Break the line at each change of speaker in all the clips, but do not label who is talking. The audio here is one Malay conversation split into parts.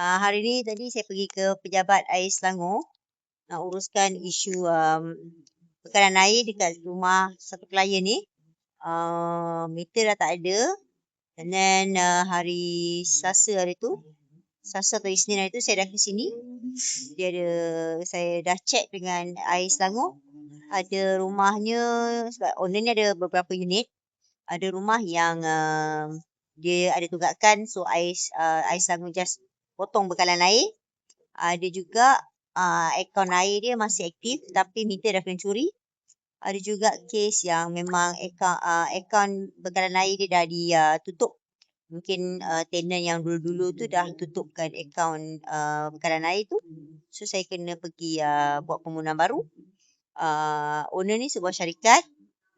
Hari ni tadi saya pergi ke Pejabat Air Selangor nak uruskan isu bekalan air dekat rumah satu klien ni. Meter dah tak ada. And then hari Selasa hari tu, Selasa atau Isnin hari tu saya dah ke sini. Saya dah check dengan Air Selangor. Ada rumahnya, sebab owner ni ada beberapa unit. Ada rumah yang dia ada tunggakan, so Air Selangor just potong bekalan air. Ada juga akaun air dia masih aktif tapi meter dah kena curi. Ada juga kes yang memang akaun bekalan air dia dah ditutup. Mungkin tenant yang dulu-dulu tu dah tutupkan akaun bekalan air tu. So saya kena pergi buat permohonan baru. Owner ni sebuah syarikat.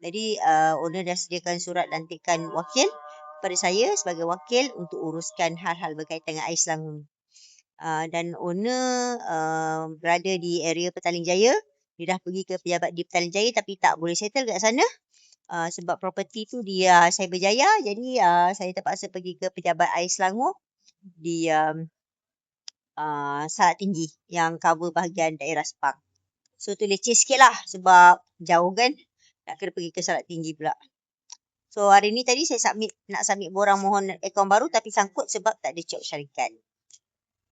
Jadi owner dah sediakan surat lantikan wakil kepada saya sebagai wakil untuk uruskan hal-hal berkaitan dengan Air Selangor ni. Dan owner berada di area Petaling Jaya. Dia dah pergi ke pejabat di Petaling Jaya tapi tak boleh settle kat sana. Sebab property tu dia Cyberjaya. Jadi saya terpaksa pergi ke pejabat Air Selangor di Salak Tinggi yang cover bahagian daerah Sepang. So tu leceh sikit lah sebab jauh kan. Nak kena pergi ke Salak Tinggi pula. So hari ni tadi saya nak submit borang mohon akaun baru tapi sangkut sebab tak ada cek syarikat.